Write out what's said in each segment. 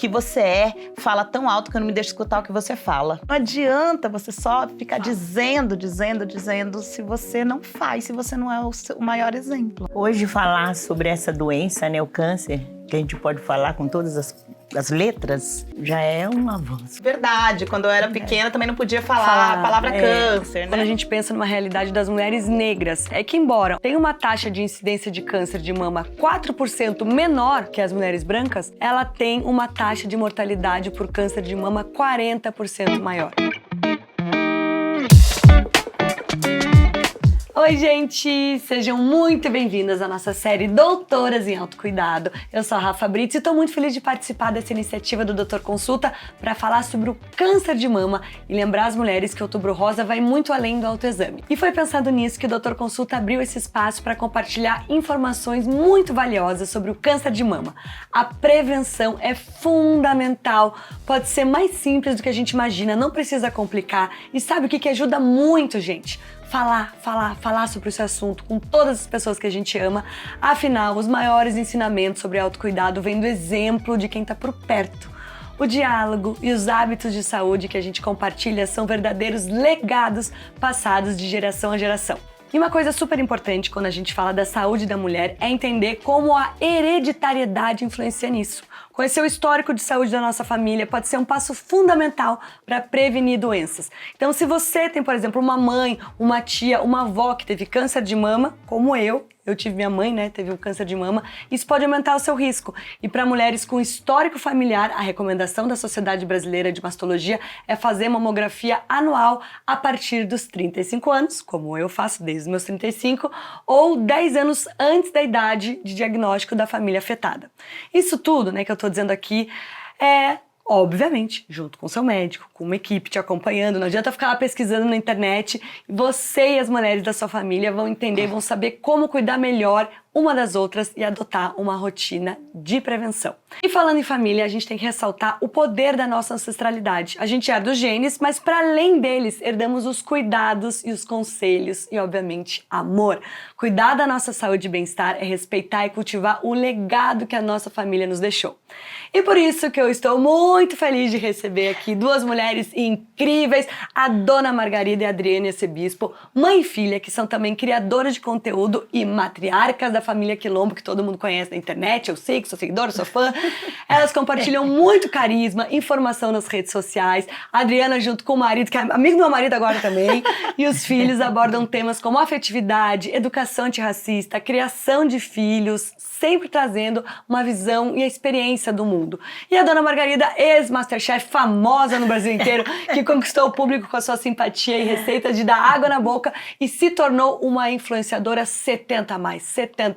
que você é fala tão alto que eu não me deixo escutar o que você fala. Não adianta você só ficar dizendo se você não faz, se você não é o maior exemplo. Hoje falar sobre essa doença, né, o câncer, que a gente pode falar com todas as letras, já é um avanço. Verdade, quando eu era pequena também não podia falar a palavra câncer, né? Quando a gente pensa numa realidade das mulheres negras, é que embora tenha uma taxa de incidência de câncer de mama 4% menor que as mulheres brancas, ela tem uma taxa de mortalidade por câncer de mama 40% maior. Oi, gente! Sejam muito bem-vindas à nossa série Doutoras em Autocuidado. Eu sou a Rafa Brits e estou muito feliz de participar dessa iniciativa do Doutor Consulta para falar sobre o câncer de mama e lembrar as mulheres que o Outubro Rosa vai muito além do autoexame. E foi pensando nisso que o Doutor Consulta abriu esse espaço para compartilhar informações muito valiosas sobre o câncer de mama. A prevenção é fundamental, pode ser mais simples do que a gente imagina, não precisa complicar. E sabe o que ajuda muito, gente? Falar sobre esse assunto com todas as pessoas que a gente ama. Afinal, os maiores ensinamentos sobre autocuidado vêm do exemplo de quem está por perto. O diálogo e os hábitos de saúde que a gente compartilha são verdadeiros legados passados de geração a geração. E uma coisa super importante quando a gente fala da saúde da mulher é entender como a hereditariedade influencia nisso. Conhecer o histórico de saúde da nossa família pode ser um passo fundamental para prevenir doenças. Então, se você tem, por exemplo, uma mãe, uma tia, uma avó que teve câncer de mama, como eu tive minha mãe, né, teve um câncer de mama, isso pode aumentar o seu risco. E para mulheres com histórico familiar, a recomendação da Sociedade Brasileira de Mastologia é fazer mamografia anual a partir dos 35 anos, como eu faço desde os meus 35, ou 10 anos antes da idade de diagnóstico da família afetada. Isso tudo, né, que eu tô dizendo aqui é, obviamente, junto com seu médico, com uma equipe te acompanhando. Não adianta ficar lá pesquisando na internet. Você e as mulheres da sua família vão entender, vão saber como cuidar melhor uma das outras e adotar uma rotina de prevenção. E falando em família, a gente tem que ressaltar o poder da nossa ancestralidade. A gente herda os genes, mas para além deles, herdamos os cuidados e os conselhos e, obviamente, amor. Cuidar da nossa saúde e bem-estar é respeitar e cultivar o legado que a nossa família nos deixou. E por isso que eu estou muito feliz de receber aqui duas mulheres incríveis, a Dona Margarida e a Adriane Arcebispo, mãe e filha, que são também criadoras de conteúdo e matriarcas da família Quilombo, que todo mundo conhece na internet. Eu sei que sou seguidora, sou fã. Elas compartilham muito carisma, informação nas redes sociais. A Adriana, junto com o marido, que é amigo do meu marido agora também, e os filhos abordam temas como afetividade, educação antirracista, criação de filhos, sempre trazendo uma visão e a experiência do mundo. E a Dona Margarida, ex-Masterchef, famosa no Brasil inteiro, que conquistou o público com a sua simpatia e receita de dar água na boca e se tornou uma influenciadora 70+, 70+.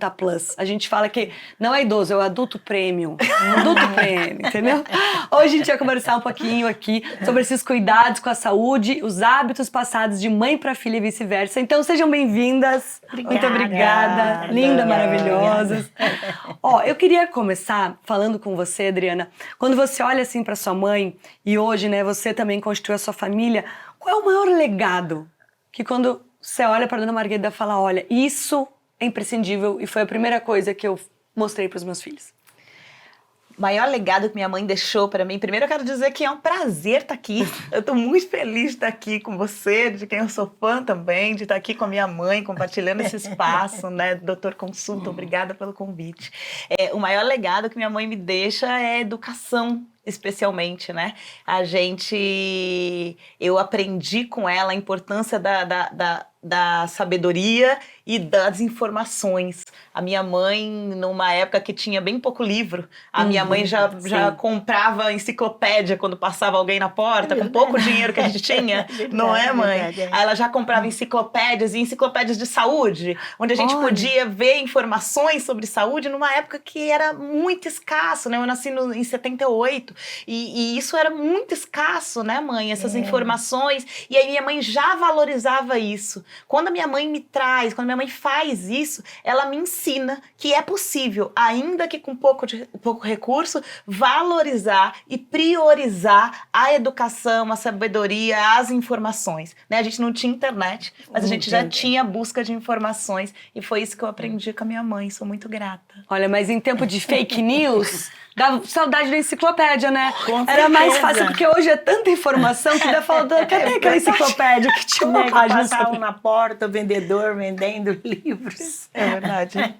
A gente fala que não é idoso, é o adulto premium. Adulto premium, entendeu? Hoje a gente vai conversar um pouquinho aqui sobre esses cuidados com a saúde, os hábitos passados de mãe para filha e vice-versa. Então sejam bem-vindas. Muito obrigada. Linda, maravilhosas. Ó, eu queria começar falando com você, Adriana. Quando você olha assim para sua mãe e hoje, né, você também construiu a sua família, qual é o maior legado que quando você olha para Dona Margarida fala, olha, isso é imprescindível e foi a primeira coisa que eu mostrei para os meus filhos? O maior legado que minha mãe deixou para mim, primeiro eu quero dizer que é um prazer estar aqui. Eu estou muito feliz de estar aqui com você, de quem eu sou fã também, de estar aqui com a minha mãe, compartilhando esse espaço, né, Doutor Consulta, obrigada pelo convite. O maior legado que minha mãe me deixa é educação, especialmente, né? Eu aprendi com ela a importância da sabedoria e das informações. A minha mãe, numa época que tinha bem pouco livro, a minha mãe já comprava enciclopédia quando passava alguém na porta, com pouco dinheiro que a gente tinha, não é, mãe? Aí ela já comprava enciclopédias e enciclopédias de saúde, onde a gente podia ver informações sobre saúde numa época que era muito escasso, né? Eu nasci em 78 e isso era muito escasso, né, mãe? Essas informações. E aí minha mãe já valorizava isso. Quando a minha mãe me traz, quando a minha mãe faz isso, ela me ensina que é possível, ainda que com pouco recurso, valorizar e priorizar a educação, a sabedoria, as informações. Né? A gente não tinha internet, mas a gente já tinha busca de informações e foi isso que eu aprendi com a minha mãe. Sou muito grata. Olha, mas em tempo de fake news, Dá saudade da enciclopédia, né? Com Era mais certeza. fácil, porque hoje é tanta informação que dá falta. Cadê aquela enciclopédia que tinha uma página? Passavam na porta, o vendedor vendendo livros. É verdade.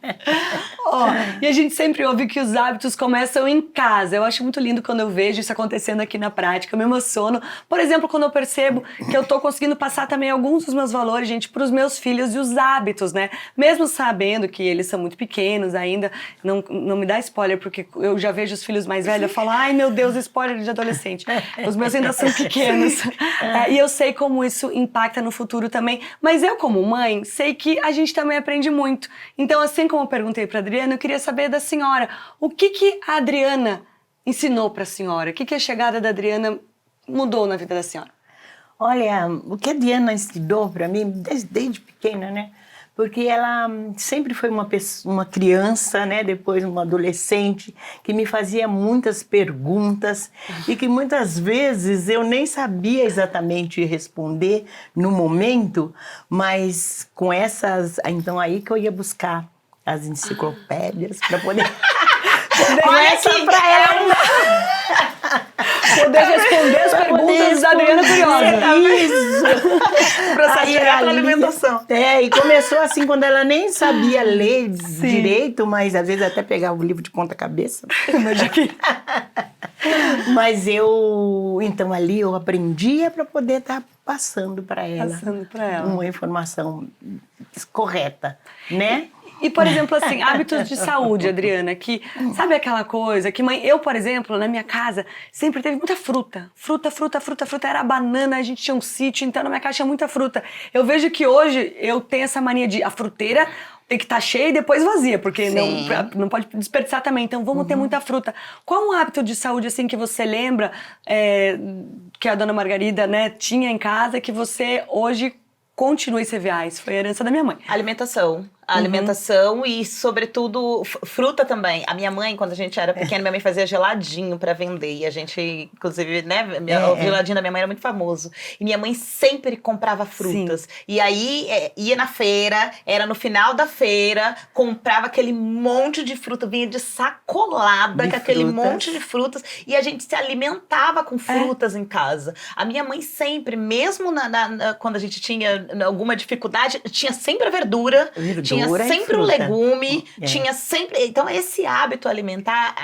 Ó, e a gente sempre ouve que os hábitos começam em casa. Eu acho muito lindo quando eu vejo isso acontecendo aqui na prática. Eu me emociono. Por exemplo, quando eu percebo que eu tô conseguindo passar também alguns dos meus valores, gente, pros meus filhos e os hábitos, né? Mesmo sabendo que eles são muito pequenos ainda, não me dá spoiler, porque eu já vejo os filhos mais velhos, eu falo, ai meu Deus, spoiler de adolescente. Os meus ainda são pequenos. E eu sei como isso impacta no futuro também. Mas eu, como mãe, sei que a gente também aprende muito. Então, assim como eu perguntei pra Adriana, eu queria saber da senhora, o que a Adriana ensinou pra senhora? O que a chegada da Adriana mudou na vida da senhora? Olha, o que a Diana ensinou para mim, desde pequena, né? Porque ela sempre foi uma criança, né? Depois uma adolescente, que me fazia muitas perguntas e que muitas vezes eu nem sabia exatamente responder no momento, mas com essas... Então aí que eu ia buscar as enciclopédias para poder... Olha aqui, para ela poder responder as perguntas da Adriana Curiosa. Isso! Processo Aí direto ela na lia- alimentação. E começou assim, quando ela nem sabia ler direito, mas às vezes até pegava o livro de ponta cabeça. Mas então ali eu aprendia para poder estar passando para ela. Passando pra ela. Uma informação correta, né? E, por exemplo, assim, hábitos de saúde, Adriana, que sabe aquela coisa que eu, por exemplo, na minha casa, sempre teve muita fruta. Fruta, era banana, a gente tinha um sítio, então na minha casa tinha muita fruta. Eu vejo que hoje eu tenho essa mania de a fruteira tem que estar cheia e depois vazia, porque não pode desperdiçar também, então vamos ter muita fruta. Qual um hábito de saúde, assim, que você lembra que a dona Margarida, né, tinha em casa, que você hoje continua a ser viais? Foi a herança da minha mãe. Alimentação. Alimentação e, sobretudo, fruta também. A minha mãe, quando a gente era pequena, minha mãe fazia geladinho pra vender. E a gente, inclusive, né, o geladinho da minha mãe era muito famoso. E minha mãe sempre comprava frutas. Sim. E aí, ia na feira, era no final da feira, comprava aquele monte de fruta, vinha de sacolada com aquele monte de frutas. E a gente se alimentava com frutas em casa. A minha mãe sempre, mesmo quando a gente tinha alguma dificuldade, tinha sempre a verdura. Tinha sempre o legume, tinha sempre... Então, esse hábito alimentar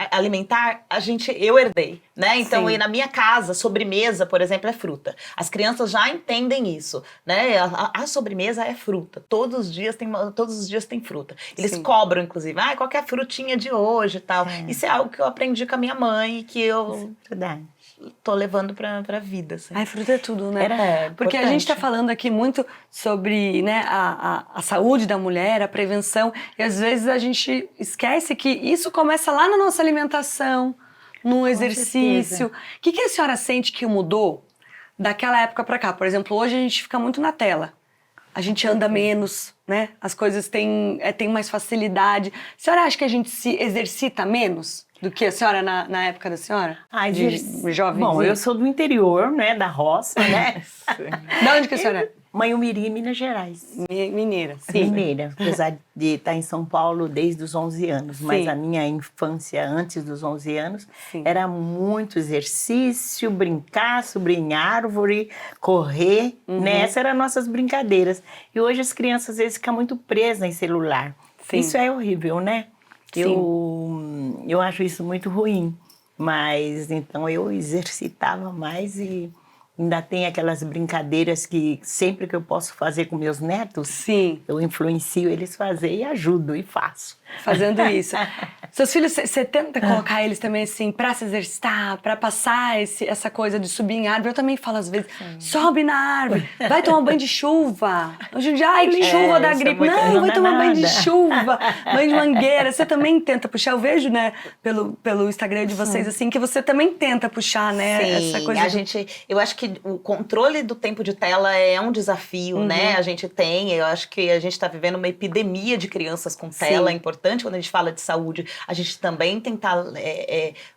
eu herdei, né? Então, Sim. na minha casa, sobremesa, por exemplo, é fruta. As crianças já entendem isso, né? A sobremesa é fruta. Todos os dias tem fruta. Eles cobram, inclusive, qual que é a frutinha de hoje e tal. Isso é algo que eu aprendi com a minha mãe e que eu... Verdade. tô levando pra vida, assim. Ai, fruta é tudo, né? Porque Importante. a gente tá falando aqui muito sobre, né, a saúde da mulher, a prevenção, e às vezes a gente esquece que isso começa lá na nossa alimentação, no exercício. O que a senhora sente que mudou daquela época pra cá? Por exemplo, hoje a gente fica muito na tela. A gente anda menos, né? As coisas têm mais facilidade. A senhora acha que a gente se exercita menos do que a senhora na época da senhora? De jovem? Bom, eu sou do interior, né? Da roça, né? Da onde que a senhora é? Manhumirim, Minas Gerais. Mineira, sim. Mineira, apesar de estar em São Paulo desde os 11 anos. Sim. Mas a minha infância, antes dos 11 anos, Sim. era muito exercício, brincar, subir em árvore, correr, né? Essas eram as nossas brincadeiras. E hoje as crianças, às vezes, ficam muito presas em celular. Sim. Isso é horrível, né? Sim. Eu acho isso muito ruim. Mas, então, eu exercitava mais e... Ainda tem aquelas brincadeiras que sempre que eu posso fazer com meus netos, Sim. eu influencio eles a fazer e ajudo e faço. Fazendo isso. Seus filhos, você tenta colocar eles também assim, pra se exercitar, pra passar essa coisa de subir em árvore? Eu também falo às vezes, sobe na árvore, vai tomar um banho de chuva. Hoje em dia, ai, que chuva dá gripe. Não, vai tomar banho de chuva, banho de mangueira. Você também tenta puxar, eu vejo, né, pelo Instagram de vocês, assim, que você também tenta puxar, né, Sim, essa coisa. eu acho que que o controle do tempo de tela é um desafio, né? Eu acho que a gente está vivendo uma epidemia de crianças com tela. Sim. É importante, quando a gente fala de saúde, a gente também tentar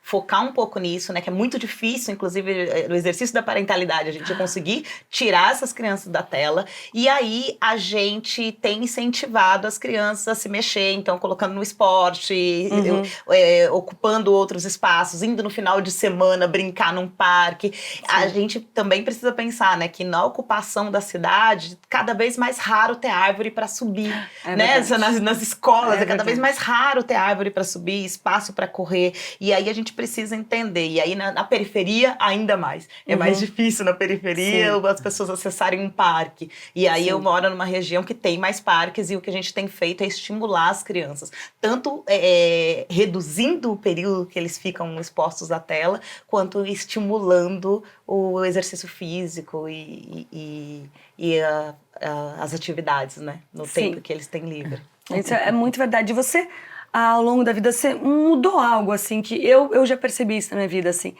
focar um pouco nisso, né? Que é muito difícil, inclusive, no exercício da parentalidade, a gente conseguir tirar essas crianças da tela. E aí, a gente tem incentivado as crianças a se mexer, então, colocando no esporte, ocupando outros espaços, indo no final de semana brincar num parque. Sim. A gente também precisa pensar, né, que na ocupação da cidade, cada vez mais raro ter árvore para subir, né? Nas escolas é cada vez mais raro ter árvore para subir, espaço para correr. E aí a gente precisa entender. E aí na periferia ainda mais. É mais difícil na periferia as pessoas acessarem um parque. E aí eu moro numa região que tem mais parques e o que a gente tem feito é estimular as crianças, tanto reduzindo o período que eles ficam expostos à tela, quanto estimulando o exercício físico e as atividades, né? No tempo que eles têm livre. Isso é muito verdade. Você, ao longo da vida, você mudou algo, assim, que eu já percebi isso na minha vida, assim.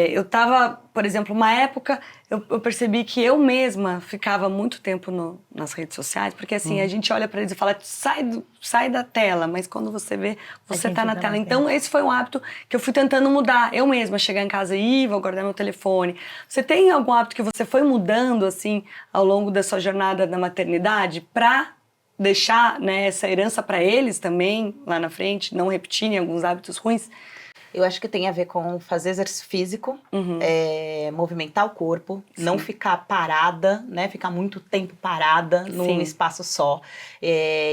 Eu tava, por exemplo, uma época, eu percebi que eu mesma ficava muito tempo nas redes sociais, porque, assim, a gente olha para eles e fala, sai da tela, mas quando você vê, você tá na tela. Então, esse foi um hábito que eu fui tentando mudar. Eu mesma, chegar em casa e vou guardar meu telefone. Você tem algum hábito que você foi mudando, assim, ao longo da sua jornada na maternidade, pra deixar, né, essa herança para eles também, lá na frente, não repetirem alguns hábitos ruins? Eu acho que tem a ver com fazer exercício físico, movimentar o corpo, não ficar parada, né? Ficar muito tempo parada num espaço só.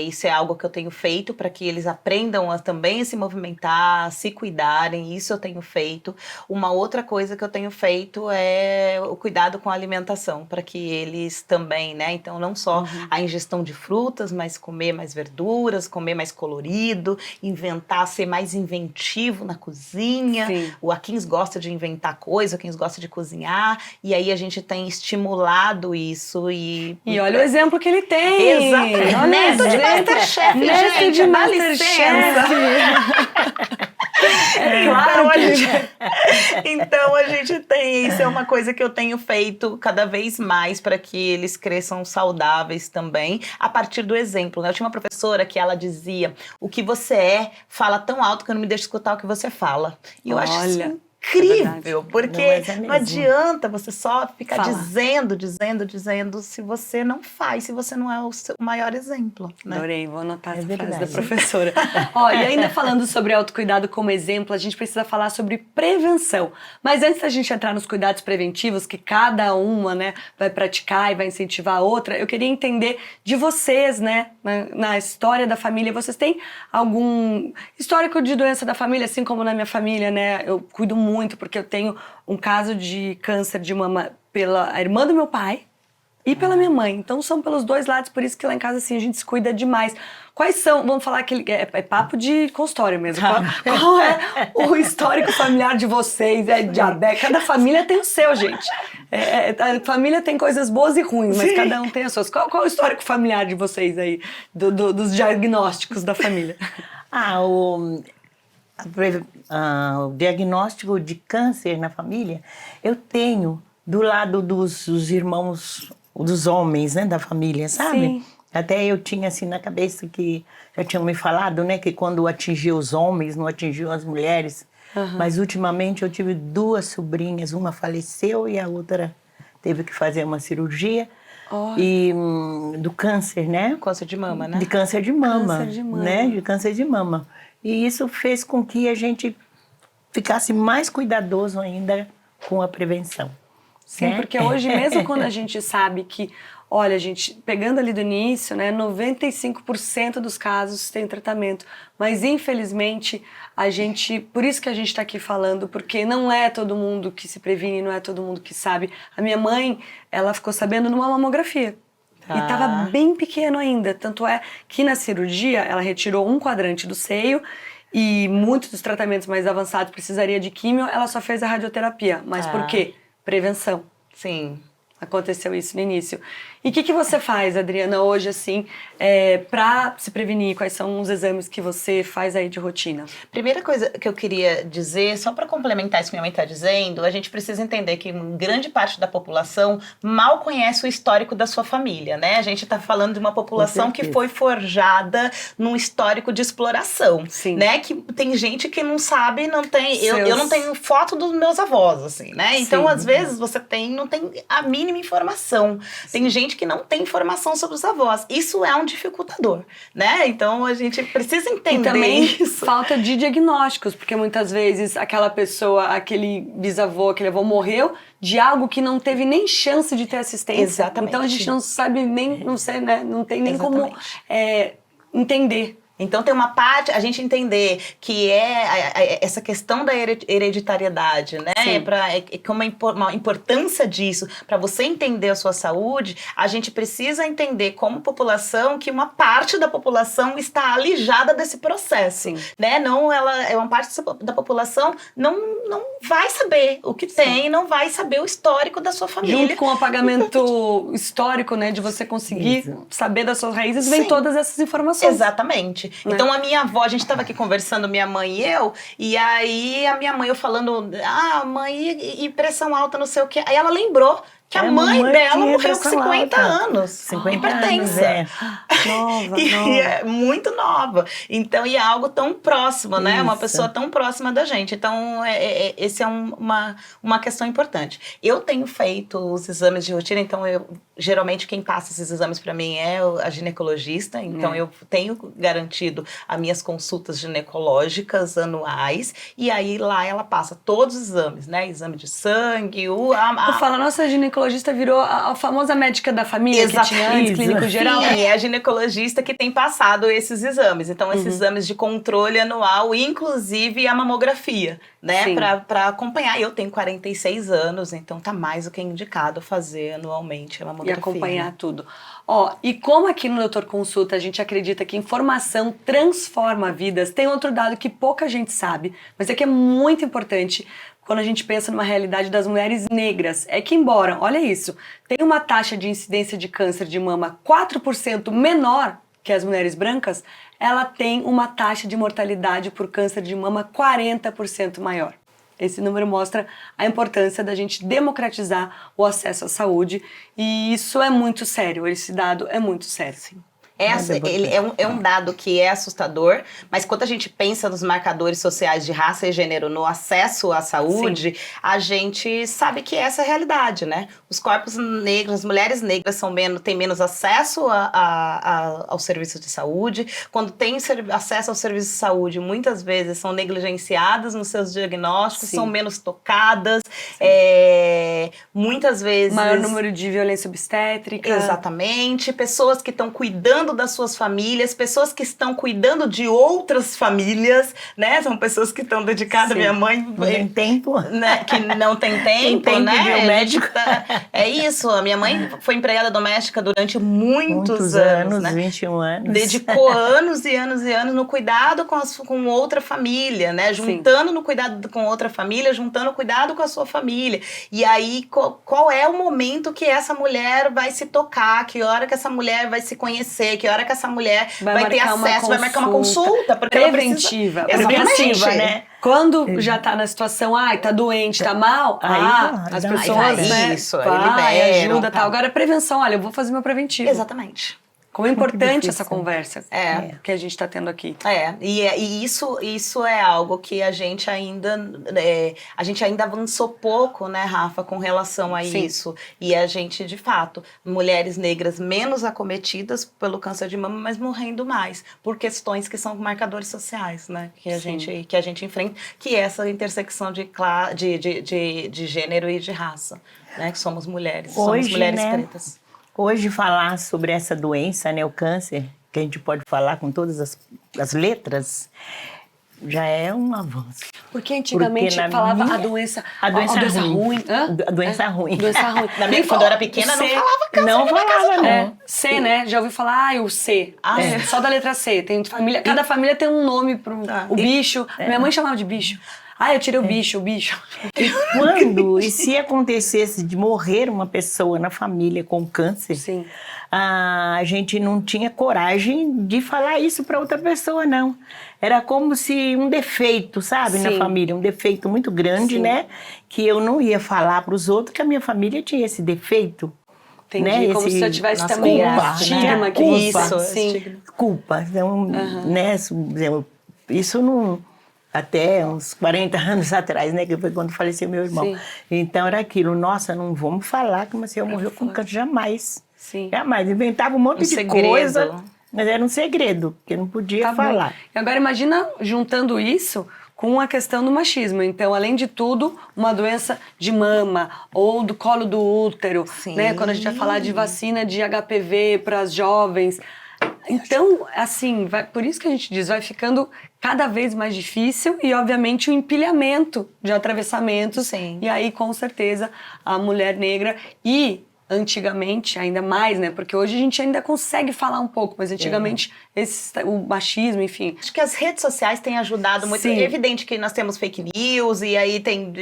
Isso é algo que eu tenho feito para que eles aprendam também a se movimentar, a se cuidarem. Isso eu tenho feito. Uma outra coisa que eu tenho feito é o cuidado com a alimentação, para que eles também, né? Então, não só a ingestão de frutas, mas comer mais verduras, comer mais colorido, inventar, ser mais inventivo na cozinha. O Akins gosta de inventar coisa, o Akins gosta de cozinhar, e aí a gente tem estimulado isso e olha o exemplo que ele tem! Exato! Neto de Masterchef, Neto de Masterchef! Claro, então a gente tem, isso é uma coisa que eu tenho feito cada vez mais para que eles cresçam saudáveis também, a partir do exemplo, né? Eu tinha uma professora que ela dizia, o que você fala tão alto que eu não me deixo escutar o que você fala. E eu acho isso incrível, porque não adianta você só ficar dizendo se você não faz, se você não é o seu maior exemplo, né? Adorei, vou anotar essa frase da professora. E ainda falando sobre autocuidado como exemplo, a gente precisa falar sobre prevenção. Mas antes da gente entrar nos cuidados preventivos, que cada uma, né, vai praticar e vai incentivar a outra, eu queria entender de vocês, né, na história da família. Vocês têm algum histórico de doença da família, assim como na minha família, né? Eu cuido muito, porque eu tenho um caso de câncer de mama pela irmã do meu pai e pela minha mãe. Então são pelos dois lados, por isso que lá em casa assim a gente se cuida demais. Quais são, vamos falar que é papo de consultório mesmo. Qual é o histórico familiar de vocês? É diabetes? Cada família tem o seu, gente. A família tem coisas boas e ruins, mas cada um tem as suas. Qual é o histórico familiar de vocês aí, dos diagnósticos da família? O diagnóstico de câncer na família, eu tenho do lado dos irmãos, dos homens, né, da família, sabe? Sim. Até eu tinha assim na cabeça que já tinham me falado, né, que quando atingiu os homens, não atingiu as mulheres. Mas ultimamente eu tive duas sobrinhas, uma faleceu e a outra teve que fazer uma cirurgia. E do câncer, né? Câncer de mama, né? De câncer de mama, Câncer de mama. né? De câncer de mama. E isso fez com que a gente ficasse mais cuidadoso ainda com a prevenção. Sim, né? Porque hoje, mesmo quando a gente sabe que, olha, gente, pegando ali do início, né, 95% dos casos tem tratamento, mas infelizmente por isso que a gente está aqui falando, porque não é todo mundo que se previne, não é todo mundo que sabe. A minha mãe, ela ficou sabendo numa mamografia. E estava bem pequeno ainda, tanto é que na cirurgia ela retirou um quadrante do seio e muitos dos tratamentos mais avançados precisaria de químio, ela só fez a radioterapia. Mas por quê? Prevenção. Sim. Aconteceu isso no início. E o que você faz, Adriana, hoje, assim, para se prevenir? Quais são os exames que você faz aí de rotina? Primeira coisa que eu queria dizer, só para complementar isso que minha mãe está dizendo, a gente precisa entender que grande parte da população mal conhece o histórico da sua família, né? A gente está falando de uma população que foi forjada num histórico de exploração, Sim. né? Que tem gente que não sabe, não tem... Eu não tenho foto dos meus avós, assim, né? Então, às vezes, você não tem a mínima informação. Tem gente que não tem informação sobre os avós. Isso é um dificultador, né? Então, a gente precisa entender e também isso. Falta de diagnósticos, porque muitas vezes aquela pessoa, aquele bisavô, aquele avô morreu de algo que não teve nem chance de ter assistência. Exatamente. Então, a gente não sabe nem, não sei, né? Não tem nem Exatamente. como entender. Então tem uma parte, a gente entender que essa questão da hereditariedade, né? Uma importância disso, para você entender a sua saúde, a gente precisa entender como população que uma parte da população está alijada desse processo, né? Não, ela é uma parte da população não vai saber o que tem, não vai saber o histórico da sua família. Junto com o apagamento histórico, né? De você conseguir saber das suas raízes, vem todas essas informações. Exatamente. Então a minha avó, a gente estava aqui conversando, minha mãe e eu, e aí a minha mãe, eu falando, mãe, e pressão alta, não sei o quê. Aí ela lembrou que a mãe dela morreu com 50 anos. 50 hipertensa. anos, Nova. E é muito nova. Então, e é algo tão próximo, né? Isso. Uma pessoa tão próxima da gente. Então, esse é uma questão importante. Eu tenho feito os exames de rotina, então geralmente quem passa esses exames para mim é a ginecologista. Então, eu tenho garantido as minhas consultas ginecológicas anuais. E aí, lá ela passa todos os exames, né? Exame de sangue, Fala, nossa ginecologista virou a famosa médica da família que tinha antes, clínico geral. Sim, é a ginecologista que tem passado esses exames. Então, esses exames de controle anual, inclusive a mamografia, né? Para acompanhar. Eu tenho 46 anos, então tá mais do que indicado fazer anualmente a mamografia. E acompanhar tudo. E como aqui no Doutor Consulta a gente acredita que informação transforma vidas, tem outro dado que pouca gente sabe, mas é que é muito importante quando a gente pensa numa realidade das mulheres negras, é que embora, olha isso, tem uma taxa de incidência de câncer de mama 4% menor que as mulheres brancas, ela tem uma taxa de mortalidade por câncer de mama 40% maior. Esse número mostra a importância da gente democratizar o acesso à saúde e isso é muito sério, esse dado é muito sério. Sim. Ele é um dado que é assustador, mas quando a gente pensa nos marcadores sociais de raça e gênero no acesso à saúde, a gente sabe que essa é a realidade, né? Os corpos negros, as mulheres negras têm menos acesso ao serviço de saúde. Quando têm acesso ao serviço de saúde, muitas vezes são negligenciadas nos seus diagnósticos, são menos tocadas, muitas vezes... Maior número de violência obstétrica. Exatamente. Pessoas que estão cuidando das suas famílias, pessoas que estão cuidando de outras famílias, né? São pessoas que estão dedicadas. Minha mãe... Não tem tempo. Né? Que não tem tempo, né? Médico. É isso. A minha mãe foi empregada doméstica durante muitos anos, né? 21 anos. Dedicou anos e anos e anos no cuidado com outra família, né? Juntando no cuidado com outra família, juntando o cuidado com a sua família. E aí, qual é o momento que essa mulher vai se tocar? Que hora que essa mulher vai se conhecer? Que hora que essa mulher vai ter acesso? Vai marcar uma consulta? Porque preventiva. Ela precisa... Preventiva, né? Quando já tá na situação, tá doente, tá mal, as pessoas, né? Isso, ajuda, tal. Agora, prevenção, olha, eu vou fazer meu preventivo. Exatamente. Como é importante essa conversa que a gente está tendo aqui. E isso é algo que a gente ainda avançou pouco, né, Rafa, com relação a isso. E a gente, de fato, mulheres negras menos acometidas pelo câncer de mama, mas morrendo mais, por questões que são marcadores sociais, né, que a gente enfrenta, que é essa intersecção de gênero e de raça, né, que somos mulheres, somos mulheres pretas. Hoje falar sobre essa doença, né, o câncer, que a gente pode falar com todas as letras, já é um avanço. Porque antigamente falava a doença ruim. A doença ruim. Doença ruim. Quando eu era pequena não falava câncer. Não falava, não. C, né? Já ouvi falar, o C. Só da letra C. Tem família, cada família tem um nome pro o bicho. Minha mãe chamava de bicho. Ah, eu tirei o bicho, o bicho. Quando e se acontecesse de morrer uma pessoa na família com câncer, Sim. a gente não tinha coragem de falar isso para outra pessoa, não. Era como se um defeito, sabe, na Sim. família, um defeito muito grande, Sim. né? Que eu não ia falar para os outros que a minha família tinha esse defeito. Entendi, Né? como se eu tivesse Nossa, também um culpa, estigma né? que Culpa. isso, Esse sim. estigma. Culpa. Então, né? Isso não... Até uns 40 anos atrás, né? Que foi quando faleceu meu irmão. Sim. Então era aquilo, nossa, não vamos falar que o Maciel morreu com câncer, jamais. Sim. Jamais. Inventava um monte de segredo. coisa, mas era um segredo, que não podia Tá falar. bom. E agora imagina juntando isso com a questão do machismo. Então, além de tudo, uma doença de mama ou do colo do útero, Sim. né? Quando a gente vai falar de vacina de HPV para as jovens. Então, assim, por isso que a gente diz, vai ficando cada vez mais difícil e, obviamente, o empilhamento de atravessamentos. Sim. E aí, com certeza, a mulher negra antigamente, ainda mais, né? Porque hoje a gente ainda consegue falar um pouco, mas antigamente o machismo, enfim. Acho que as redes sociais têm ajudado muito. Sim. É evidente que nós temos fake news e aí tem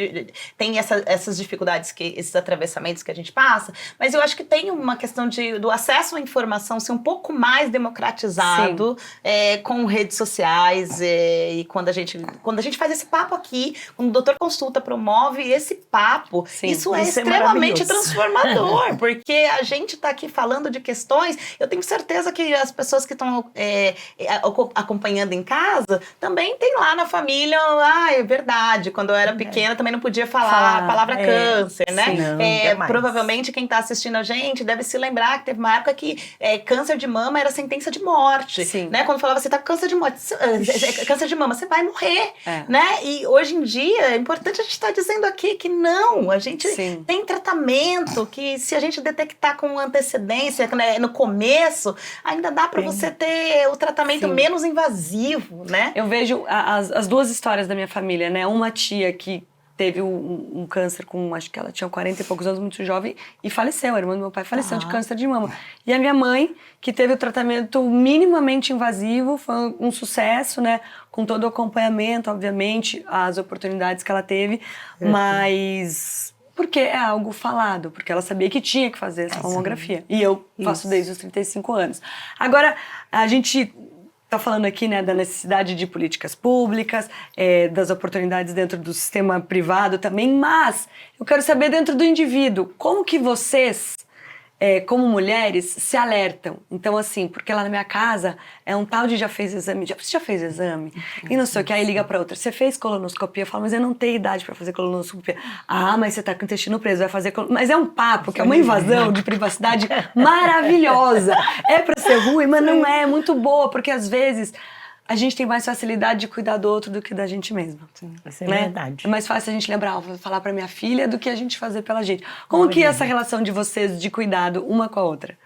essas dificuldades, esses atravessamentos que a gente passa, mas eu acho que tem uma questão do acesso à informação ser um pouco mais democratizado com redes sociais e quando a gente faz esse papo aqui, quando o Doutor Consulta promove esse papo, Sim. isso é Isso é extremamente maravilhoso. transformador, porque a gente está aqui falando de questões, eu tenho certeza que as pessoas que estão acompanhando em casa também tem lá na família, é verdade, quando eu era pequena também não podia falar a palavra câncer, né? Sim, não, jamais. Provavelmente quem está assistindo a gente deve se lembrar que teve uma época que câncer de mama era sentença de morte, Sim. né? Quando falava, você tá com câncer de morte, câncer de mama, você vai morrer, É. né? E hoje em dia, é importante a gente estar dizendo aqui que não, a gente Sim. tem tratamento, que se a gente detectar com antecedência, né, no começo, ainda dá para você ter o tratamento Sim. menos invasivo, né? Eu vejo as duas histórias da minha família, né? Uma tia que teve um câncer com, acho que ela tinha 40 e poucos anos, muito jovem, e faleceu. A irmã do meu pai faleceu de câncer de mama. E a minha mãe, que teve o tratamento minimamente invasivo, foi um sucesso, né? Com todo o acompanhamento, obviamente, as oportunidades que ela teve, mas... Porque é algo falado, porque ela sabia que tinha que fazer essa mamografia. E eu faço desde os 35 anos. Agora, a gente tá falando aqui, né, da necessidade de políticas públicas, das oportunidades dentro do sistema privado também, mas eu quero saber dentro do indivíduo, como que vocês, como mulheres, se alertam? Então, assim, porque lá na minha casa é um tal de já fez exame, você já fez exame? E não sei o que, aí liga pra outra, você fez colonoscopia? Eu falo, mas eu não tenho idade pra fazer colonoscopia. Ah, mas você tá com o intestino preso, vai fazer Mas é um papo, que é uma invasão de privacidade maravilhosa. É pra ser ruim, mas não é muito boa, porque às vezes a gente tem mais facilidade de cuidar do outro do que da gente mesma. Isso é né? verdade. É mais fácil a gente lembrar, vou falar pra minha filha do que a gente fazer pela gente. Como que é essa relação de vocês de cuidado uma com a outra?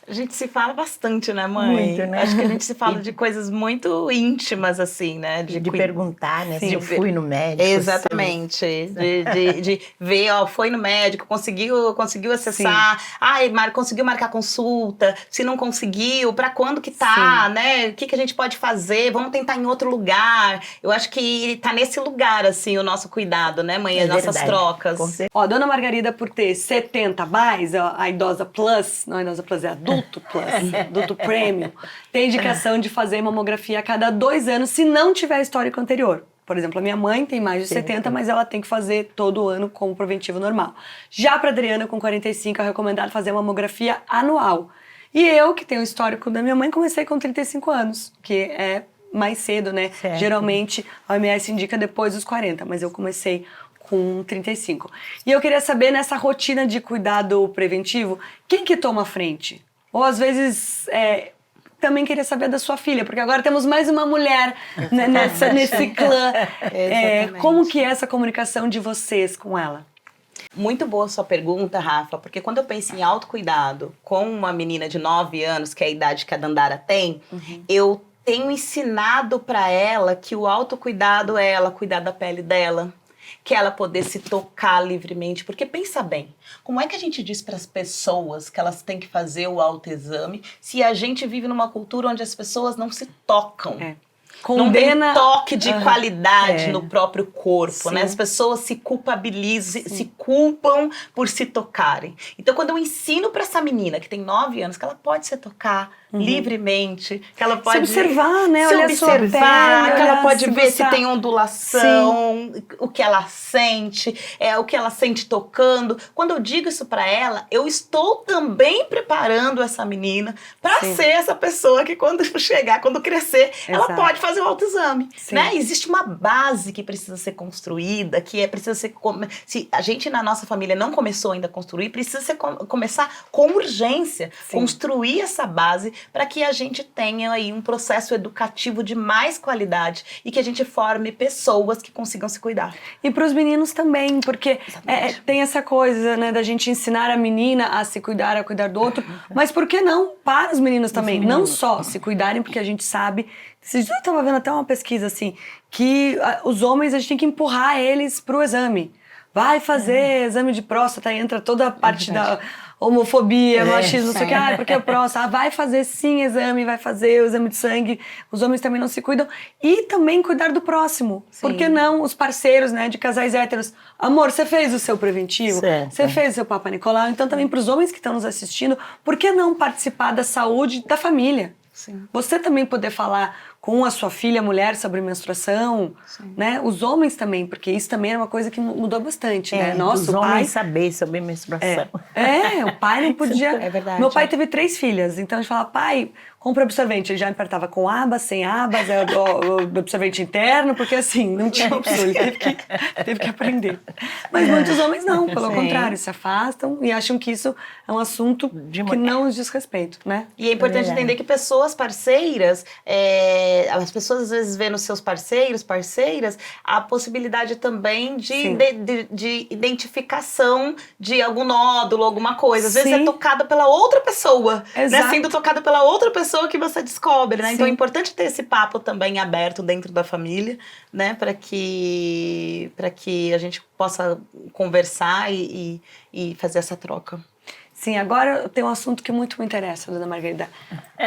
A gente se fala bastante, né, mãe? Muito, né? Acho que a gente se fala de coisas muito íntimas, assim, né? De perguntar, né? Sim. Se eu fui no médico. Exatamente. De ver, foi no médico, conseguiu acessar, conseguiu marcar consulta, se não conseguiu, para quando que tá, né? O que a gente pode fazer? Vamos tentar em outro lugar. Eu acho que tá nesse lugar, assim, o nosso cuidado, né, mãe? As nossas verdade. trocas. Com certeza. Ó, Dona Margarida, por ter 70 mais, a idosa plus, não a idosa plus, é adulto plus, adulto premium, tem indicação de fazer mamografia a cada 2 anos, se não tiver histórico anterior. Por exemplo, a minha mãe tem mais de 70, mas ela tem que fazer todo ano como preventivo normal. Já para Adriana, com 45, é recomendado fazer mamografia anual. E eu, que tenho o histórico da minha mãe, comecei com 35 anos, que é mais cedo, né? Certo. Geralmente, a OMS indica depois dos 40, mas eu comecei com 35. E eu queria saber, nessa rotina de cuidado preventivo, quem que toma a frente? Ou às vezes, também queria saber da sua filha, porque agora temos mais uma mulher né, nesse clã. Exatamente. Como que é essa comunicação de vocês com ela? Muito boa sua pergunta, Rafa, porque quando eu penso em autocuidado com uma menina de 9 anos, que é a idade que a Dandara tem, eu tenho ensinado para ela que o autocuidado é ela cuidar da pele dela, que ela poder se tocar livremente, porque pensa bem, como é que a gente diz para as pessoas que elas têm que fazer o autoexame se a gente vive numa cultura onde as pessoas não se tocam? Não tem Condena... toque de qualidade É. no próprio corpo, Sim. né? As pessoas se culpabilizam, se culpam por se tocarem. Então, quando eu ensino para essa menina que tem 9 anos que ela pode se tocar livremente, que ela pode Se observar, né? se Olhar a sua observar, pele, que ela olhar pode se ver gostar. se tem ondulação, o que ela sente, o que ela sente tocando. Quando eu digo isso para ela, eu estou também preparando essa menina para Sim. ser essa pessoa que quando chegar, quando crescer, ela Exato. pode fazer o autoexame, Sim. né? Existe uma base que precisa ser construída, precisa ser se a gente na nossa família não começou ainda a construir, precisa começar com urgência, Sim. construir essa base para que a gente tenha aí um processo educativo de mais qualidade e que a gente forme pessoas que consigam se cuidar. E para os meninos também, porque Exatamente. tem essa coisa, né, da gente ensinar a menina a se cuidar, a cuidar do outro, mas por que não para os meninos também? Não só se cuidarem, porque a gente sabe... Esses dias eu estava vendo até uma pesquisa assim, que os homens a gente tem que empurrar eles pro exame. Vai fazer exame de próstata, aí entra toda a parte da homofobia, machismo, não sei o que, porque é próstata, vai fazer sim exame, vai fazer o exame de sangue, os homens também não se cuidam, e também cuidar do próximo, por que não os parceiros, né, de casais héteros, amor, você fez o seu preventivo, Certo. você fez o seu Papa Nicolau, então também para os homens que estão nos assistindo, por que não participar da saúde da família? Sim. Você também poder falar com a sua filha mulher sobre menstruação, né? Os homens também, porque isso também é uma coisa que mudou bastante, né? Os o homens pai... saber sobre menstruação. o pai não podia... É verdade. Meu tive teve 3 filhas, então a gente falava, pai, compra absorvente. Ele já me apertava com abas, sem abas, o absorvente interno, porque assim, não tinha opção, ele teve que aprender. Mas muitos homens não, pelo contrário, se afastam e acham que isso é um assunto que não os diz respeito, né? E é importante entender que pessoas parceiras, as pessoas às vezes vêem nos seus parceiras, a possibilidade também de identificação de algum nódulo, alguma coisa. Às vezes é tocada pela outra pessoa, né? Sendo tocada pela outra pessoa que você descobre, né? Então é importante ter esse papo também aberto dentro da família, né? Para que a gente possa conversar e fazer essa troca. Sim, agora tem um assunto que muito me interessa, dona Margarida.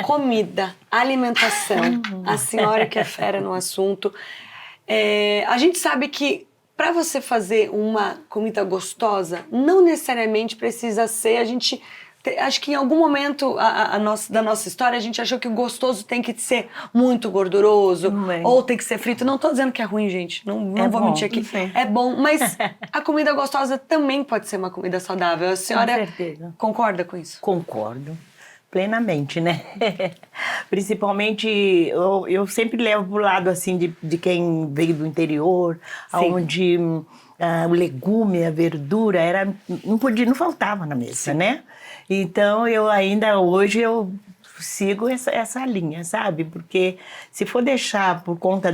Comida, alimentação. A senhora que é fera no assunto. A gente sabe que para você fazer uma comida gostosa, não necessariamente precisa ser... Acho que em algum momento da nossa história a gente achou que o gostoso tem que ser muito gorduroso ou tem que ser frito. Não tô dizendo que é ruim, gente. Não vou mentir aqui. Sim. É bom, mas a comida gostosa também pode ser uma comida saudável. A senhora concorda com isso? Concordo. Plenamente, né? Principalmente, eu sempre levo pro lado assim de quem veio do interior, onde o legume, a verdura não faltava na mesa, né? Então hoje eu sigo essa linha, sabe? Porque se for deixar por conta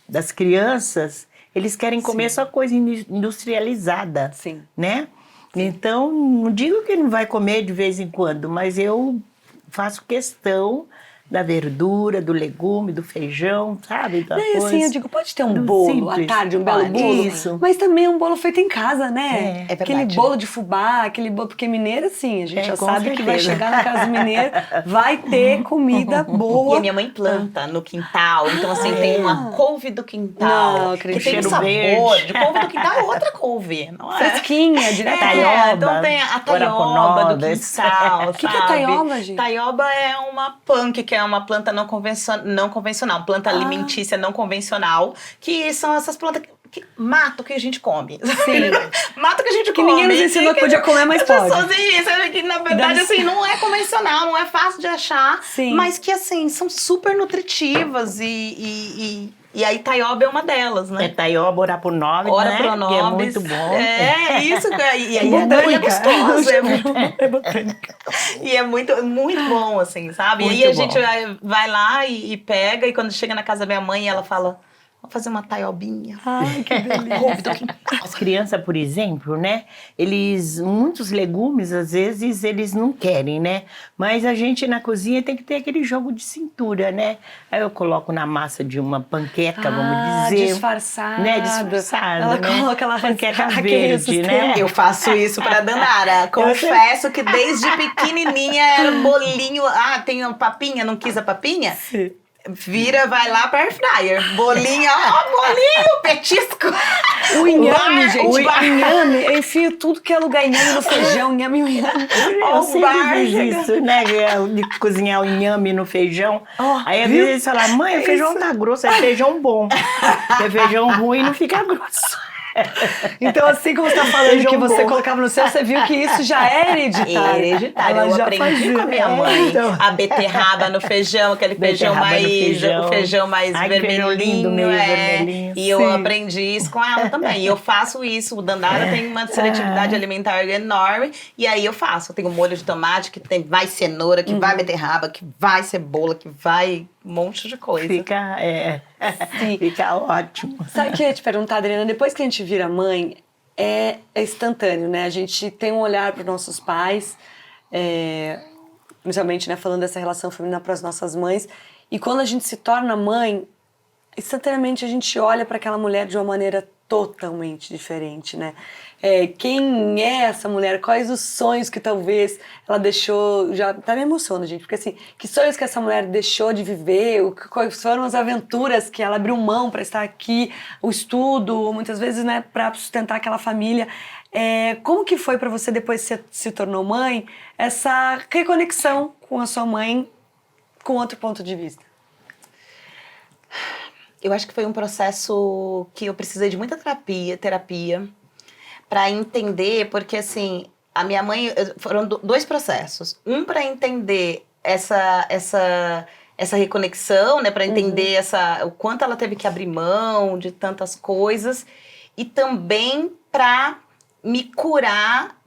das crianças, eles querem comer só coisa industrializada, né? Então, não digo que não vai comer de vez em quando, mas eu faço questão da verdura, do legume, do feijão, sabe? E assim, eu digo, pode ter um bolo à tarde, um belo bolo, mas também um bolo feito em casa, né? É aquele verdade. bolo de fubá, aquele bolo, porque mineiro, assim, a gente já com sabe que vai certeza. chegar na casa mineira, vai ter comida boa. E a minha mãe planta no quintal, então assim, tem uma couve do quintal, Não, que acredito. tem um Cheiro sabor verde. de couve do quintal, é outra couve, não é? Fresquinha, direto. Taioba, então tem a taioba do guaraponobas. O quintal, que é taioba, gente? Taioba é uma punk, que é uma planta não convencional, planta alimentícia não convencional, que são essas plantas mato que a gente come. Sim. Mato que a gente Que come. ninguém nos ensinou que podia comer, mas as pode. pessoas, isso, que na verdade assim, não é convencional, não é fácil de achar, Sim. mas que assim, são super nutritivas e a taioba é uma delas, né? Taioba, oraponobis, Ora né? pronobis. Que é muito bom. É, isso. E aí Botânica. é gostoso. É botânica. E é muito, muito bom, assim, sabe? Muito e aí a bom. gente vai lá e pega, e quando chega na casa da minha mãe, ela fala, vamos fazer uma taiobinha. Ai, que delícia. Couve do quintal. As crianças, por exemplo, né? Muitos legumes, às vezes, eles não querem, né? Mas a gente na cozinha tem que ter aquele jogo de cintura, né? Aí eu coloco na massa de uma panqueca, vamos dizer. Disfarçada. Né? Disfarçada, Ela né? coloca lá panqueca aquele verde, né? Eu faço isso pra Danara. Confesso que desde pequenininha era bolinho. Ah, tem uma papinha, não quis a papinha? Sim. Vira, vai lá pra air fryer. Bolinho, ó, bolinho, petisco. O inhame, gente, o o inhame, eu enfio tudo que é lugar, inhame no feijão, inhame no inhame. Eu sempre fiz isso, né? De cozinhar o inhame no feijão. Aí às vezes eles falam, mãe, o feijão tá grosso, é feijão bom. Porque feijão ruim não fica grosso. Então, assim como você tá falando Feijão que você bom. colocava no céu, você viu que isso já é hereditário. Hereditário. Ela Eu já aprendi fazia. com a minha mãe. A beterraba no feijão, aquele feijão Beterraba no mais, feijão. o feijão mais Ai, que feijão vermelhinho. lindo, meio vermelhinho. E eu Sim. aprendi isso com ela também. E eu faço isso. O Dandara tem uma seletividade alimentar enorme. E aí eu faço. Eu tenho molho de tomate, que vai cenoura, que vai beterraba, que vai cebola, que vai um monte de coisa. Fica ótimo. Sabe o que eu ia te perguntar, Adriana? Depois que a gente vira mãe, é instantâneo, né? A gente tem um olhar para os nossos pais, principalmente, né, falando dessa relação feminina para as nossas mães. E quando a gente se torna mãe, instantaneamente a gente olha para aquela mulher de uma maneira totalmente diferente, né? Quem é essa mulher? Quais os sonhos que talvez ela deixou... Já até me emociona, gente, porque assim, que sonhos que essa mulher deixou de viver? Quais foram as aventuras que ela abriu mão para estar aqui? O estudo, muitas vezes, né, para sustentar aquela família. Como que foi para você, depois que você se tornou mãe, essa reconexão com a sua mãe com outro ponto de vista? Eu acho que foi um processo que eu precisei de muita terapia para entender, porque assim, a minha mãe, foram dois processos. Um para entender essa reconexão, né, para entender o quanto ela teve que abrir mão de tantas coisas, e também para me curar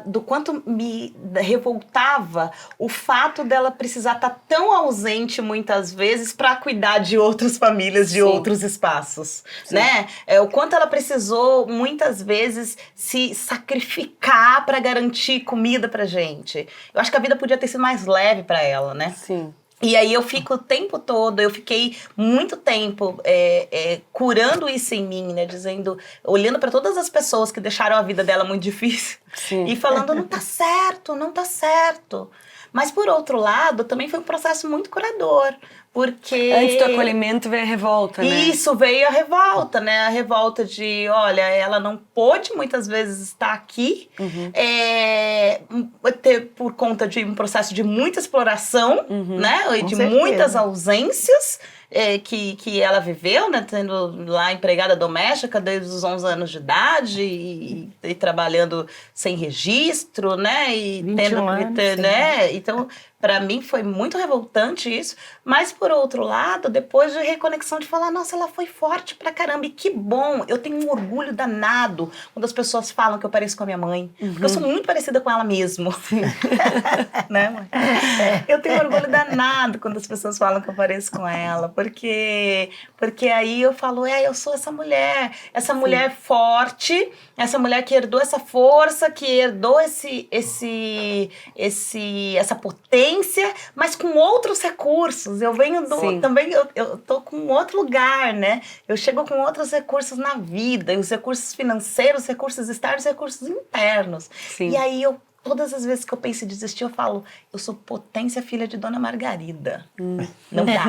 do quanto me revoltava o fato dela precisar estar tão ausente muitas vezes para cuidar de outras famílias, de outros espaços, né? O quanto ela precisou muitas vezes se sacrificar para garantir comida pra gente. Eu acho que a vida podia ter sido mais leve para ela, né? Sim. E aí eu fiquei muito tempo curando isso em mim, né? Olhando para todas as pessoas que deixaram a vida dela muito difícil. Sim. E falando, não tá certo, não tá certo. Mas por outro lado, também foi um processo muito curador, porque... Antes do acolhimento veio a revolta, né? Isso, veio a revolta, né? A revolta de, olha, ela não pôde muitas vezes estar aqui, por conta de um processo de muita exploração, né? E de muitas ausências que ela viveu, né? Tendo lá empregada doméstica desde os 11 anos de idade e trabalhando sem registro, né? E 21 anos, né? Então, para mim foi muito revoltante isso, mas por outro lado, depois de reconexão de falar, nossa, ela foi forte pra caramba, e que bom, eu tenho um orgulho danado quando as pessoas falam que eu pareço com a minha mãe, porque eu sou muito parecida com ela mesmo. Né, mãe? Eu tenho um orgulho danado quando as pessoas falam que eu pareço com ela, porque aí eu falo, eu sou essa mulher forte, essa mulher que herdou essa força, que herdou essa potência, mas com outros recursos. Eu venho também, eu tô com outro lugar, né? Eu chego com outros recursos na vida, e os recursos financeiros, os recursos externos, os recursos internos. Sim. E aí todas as vezes que eu penso em desistir, eu falo, eu sou potência filha de Dona Margarida. Não dá.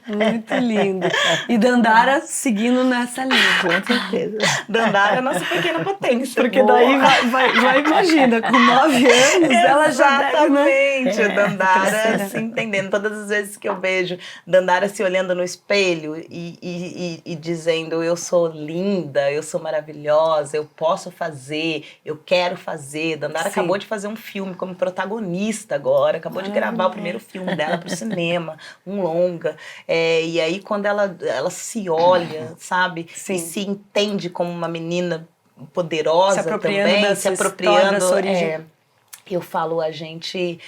Muito lindo. E Dandara seguindo nessa linha. Com certeza. Dandara é a nossa pequena potência. Porque daí vai imagina, com 9 anos, ela já deve, né? Exatamente. Dandara se entendendo. Todas as vezes que eu vejo Dandara se olhando no espelho e dizendo, eu sou linda, eu sou maravilhosa, eu posso fazer, eu quero fazer. Dandara acabou de fazer um filme como protagonista agora, acabou de gravar o primeiro filme dela pro cinema, um longa. E aí quando ela se olha, sabe? Sim. E se entende como uma menina poderosa, se apropriando também, se apropriando da sua origem. Eu falo a gente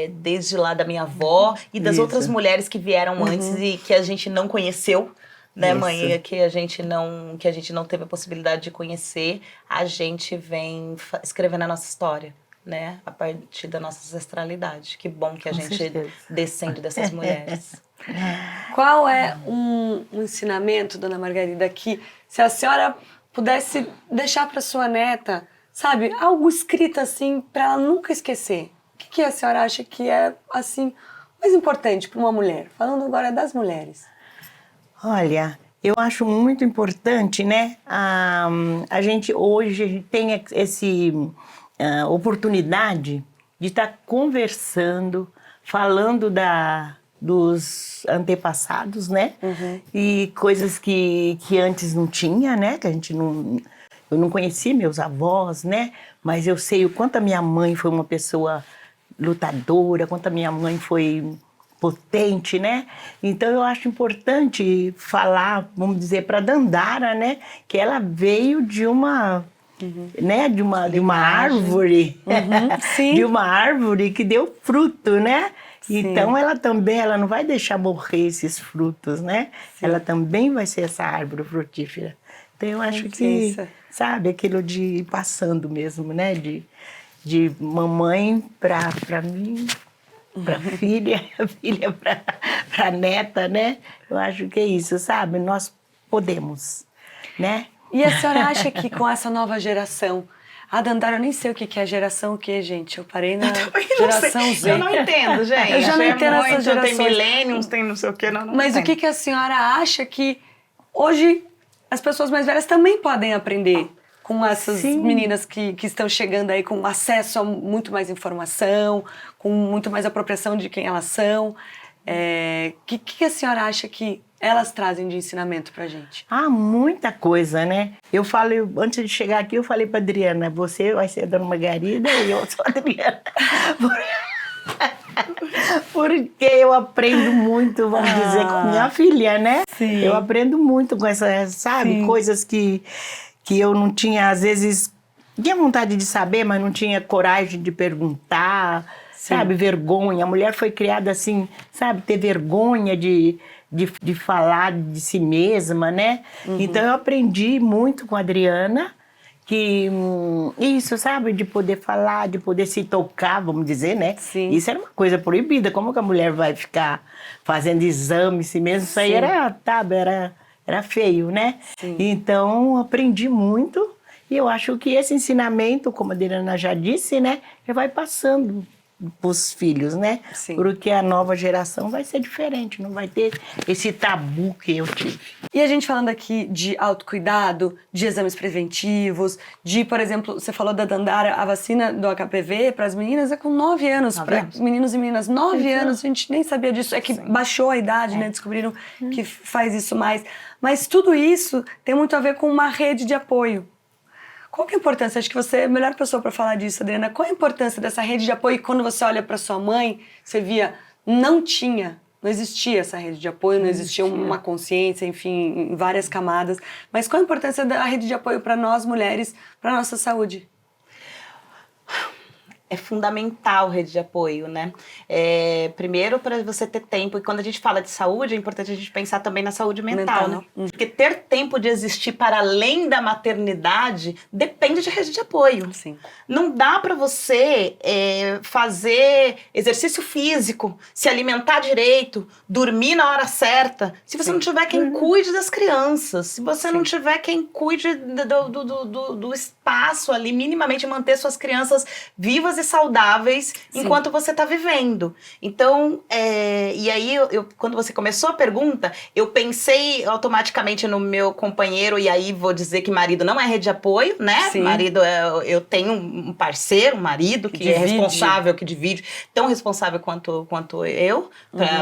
desde lá da minha avó e das outras mulheres que vieram antes e que a gente não conheceu, né, mãe? Que a gente não teve a possibilidade de conhecer, a gente vem escrevendo a nossa história, né? A partir da nossa ancestralidade. Que bom que a gente descende dessas mulheres. Qual é um ensinamento, Dona Margarida, que se a senhora pudesse deixar para sua neta, sabe, algo escrito assim para ela nunca esquecer? O que a senhora acha que é assim mais importante para uma mulher? Falando agora das mulheres. Olha, eu acho muito importante, né? A gente hoje tem essa oportunidade de estar conversando, falando dos antepassados, né? E coisas que antes não tinha, né? Que a gente não... Eu não conhecia meus avós, né? Mas eu sei o quanto a minha mãe foi uma pessoa lutadora, quanto a minha mãe foi potente, né? Então eu acho importante falar, vamos dizer, para Dandara, né? Que ela veio de uma, né? De uma árvore, Sim. de uma árvore que deu fruto, né? Sim. Então ela também, ela não vai deixar morrer esses frutos, né? Sim. Ela também vai ser essa árvore frutífera. Então eu acho que, sabe, aquilo de ir passando mesmo, né? De mamãe para mim, para filha, filha para neta, né? Eu acho que é isso, sabe? Nós podemos, né? E a senhora acha que com essa nova geração, a Dandara, eu nem sei o que é geração, o que, gente? Eu parei na geração Z. Eu não entendo, gente. Eu já não entendo essas gerações. Tem millenniums, tem não sei o que, não Mas entendo. O que a senhora acha que hoje as pessoas mais velhas também podem aprender com essas meninas que estão chegando aí com acesso a muito mais informação, com muito mais apropriação de quem elas são? Que a senhora acha que elas trazem de ensinamento pra gente? Muita coisa, né? Eu falei, antes de chegar aqui, eu falei pra Adriana, você vai ser a Dona Margarida e eu sou a Adriana. Porque eu aprendo muito, vamos dizer, com minha filha, né? Sim. Eu aprendo muito com essas, sabe, coisas que eu não tinha, às vezes, tinha vontade de saber, mas não tinha coragem de perguntar, sabe, vergonha. A mulher foi criada assim, sabe, ter vergonha de falar de si mesma, né? Então eu aprendi muito com a Adriana, que isso, sabe, de poder falar, de poder se tocar, vamos dizer, né? Sim. Isso era uma coisa proibida. Como que a mulher vai ficar fazendo exame si mesmo? Isso aí era feio, né? Sim. Então, aprendi muito e eu acho que esse ensinamento, como a Adriana já disse, né? Já vai passando para os filhos, né? Sim. Porque a nova geração vai ser diferente, não vai ter esse tabu que eu tive. E a gente falando aqui de autocuidado, de exames preventivos, de, por exemplo, você falou da Dandara, a vacina do HPV para as meninas é com 9 anos, para meninos e meninas, 9 anos, a gente nem sabia disso, é que baixou a idade, né? Descobriram que faz isso mais. Mas tudo isso tem muito a ver com uma rede de apoio. Qual que é a importância? Acho que você é a melhor pessoa para falar disso, Adriana. Qual a importância dessa rede de apoio? Quando você olha para sua mãe, você via, não existia essa rede de apoio, não existia uma consciência, enfim, em várias camadas. Mas qual a importância da rede de apoio para nós, mulheres, para nossa saúde? É fundamental rede de apoio, né? Primeiro, para você ter tempo. E quando a gente fala de saúde, é importante a gente pensar também na saúde mental, né? Porque ter tempo de existir para além da maternidade depende de rede de apoio. Sim. Não dá para você fazer exercício físico, se alimentar direito, dormir na hora certa, se você não tiver quem cuide das crianças, se você não tiver quem cuide do espaço ali, minimamente manter suas crianças vivas e saudáveis enquanto você está vivendo. Então, e aí, quando você começou a pergunta, eu pensei automaticamente no meu companheiro, e aí vou dizer que marido não é rede de apoio, né? Sim. Marido, eu tenho um parceiro, um marido, que é responsável, que divide, tão responsável quanto eu,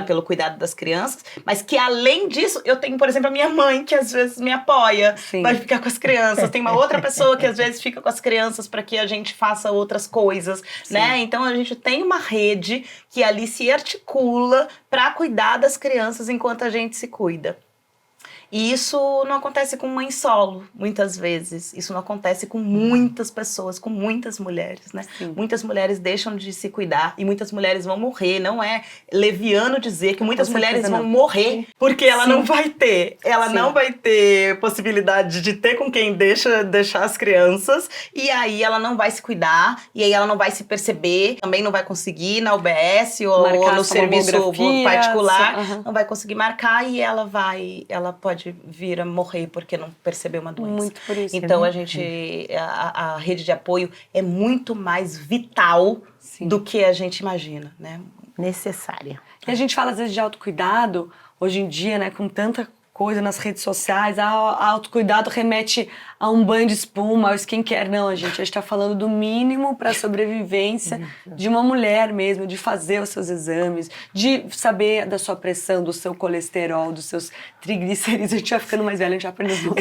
pelo cuidado das crianças, mas que além disso, eu tenho, por exemplo, a minha mãe, que às vezes me apoia, vai ficar com as crianças, tem uma outra pessoa que às vezes fica com as crianças para que a gente faça outras coisas, né? Então a gente tem uma rede que ali se articula para cuidar das crianças enquanto a gente se cuida. E isso não acontece com mãe solo, muitas vezes. Isso não acontece com muitas pessoas, com muitas mulheres, né? Sim. Muitas mulheres deixam de se cuidar e muitas mulheres vão morrer. Não é leviano dizer que muitas mulheres vão morrer porque ela não vai ter. Ela não vai ter possibilidade de ter com quem deixar as crianças, e aí ela não vai se cuidar, e aí ela não vai se perceber, também não vai conseguir na UBS ou no serviço particular, não vai conseguir marcar, e ela pode vir a morrer porque não percebeu uma doença. Muito por isso. Então a rede de apoio é muito mais vital do que a gente imagina, né? necessária. E a gente fala às vezes de autocuidado, hoje em dia, né, com tanta coisa nas redes sociais, autocuidado remete a um banho de espuma, ao skincare. Não, a gente está falando do mínimo para a sobrevivência de uma mulher mesmo, de fazer os seus exames, de saber da sua pressão, do seu colesterol, dos seus triglicerídeos. A gente vai ficando mais velha, a gente já aprendeu tudo.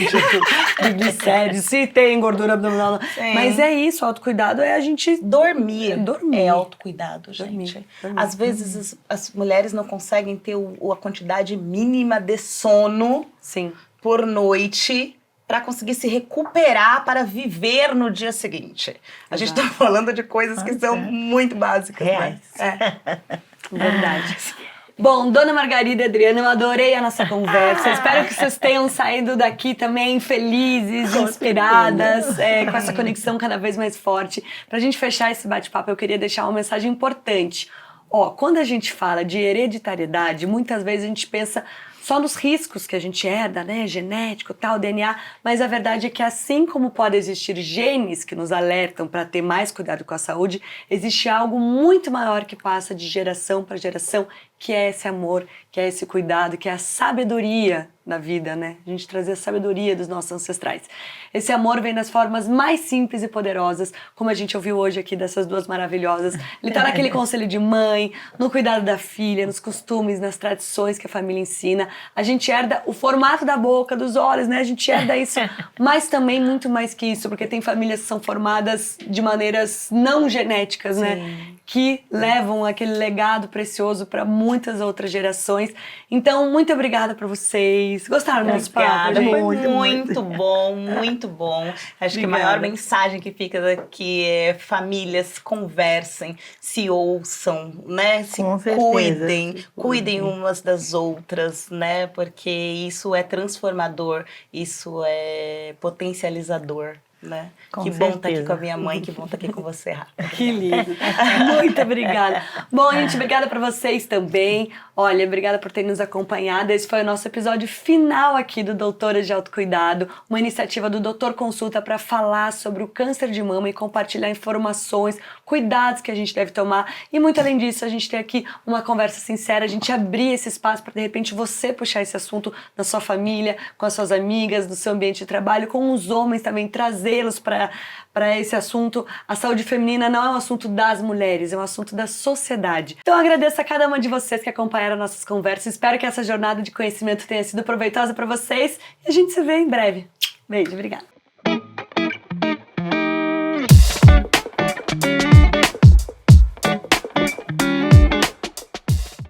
Triglicéridos, se tem gordura abdominal. Mas é isso, autocuidado é a gente dormir. Dormir. É autocuidado, gente. Dormir. Às vezes as mulheres não conseguem ter a quantidade mínima de sono Sim. por noite para conseguir se recuperar para viver no dia seguinte. A gente está falando de coisas que são muito básicas, né? Verdade. Bom, Dona Margarida e Adriana, eu adorei a nossa conversa. Espero que vocês tenham saído daqui também felizes, inspiradas, com essa conexão cada vez mais forte. Pra gente fechar esse bate-papo, eu queria deixar uma mensagem importante. Quando a gente fala de hereditariedade, muitas vezes a gente pensa só nos riscos que a gente herda, né, genético, tal, DNA, mas a verdade é que assim como pode existir genes que nos alertam para ter mais cuidado com a saúde, existe algo muito maior que passa de geração para geração, que é esse amor, que é esse cuidado, que é a sabedoria na vida, né? A gente trazer a sabedoria dos nossos ancestrais. Esse amor vem nas formas mais simples e poderosas, como a gente ouviu hoje aqui dessas duas maravilhosas. Ele tá naquele conselho de mãe, no cuidado da filha, nos costumes, nas tradições que a família ensina. A gente herda o formato da boca, dos olhos, né? A gente herda isso, mas também muito mais que isso, porque tem famílias que são formadas de maneiras não genéticas, né? Que levam aquele legado precioso para muitas outras gerações. Então, muito obrigada para vocês. Gostaram do nosso papo, gente? Muito bom, muito bom. Acho que a maior mensagem que fica daqui é famílias conversem, se ouçam, né? Se cuidem umas das outras, né? Porque isso é transformador, isso é potencializador. Né? Que bom estar aqui com a minha mãe, que bom estar aqui com você, Rafa. Que lindo. Muito obrigada. Bom, gente, obrigada para vocês também. Olha, obrigada por ter nos acompanhado. Esse foi o nosso episódio final aqui do Doutoras de Autocuidado, uma iniciativa do Doutor Consulta para falar sobre o câncer de mama e compartilhar informações, cuidados que a gente deve tomar. E muito além disso, a gente tem aqui uma conversa sincera, a gente abrir esse espaço para de repente você puxar esse assunto na sua família, com as suas amigas, no seu ambiente de trabalho, com os homens também, trazê-los para esse assunto. A saúde feminina não é um assunto das mulheres, é um assunto da sociedade. Então agradeço a cada uma de vocês que acompanharam nossas conversas. Espero que essa jornada de conhecimento tenha sido proveitosa para vocês e a gente se vê em breve. Beijo, obrigada.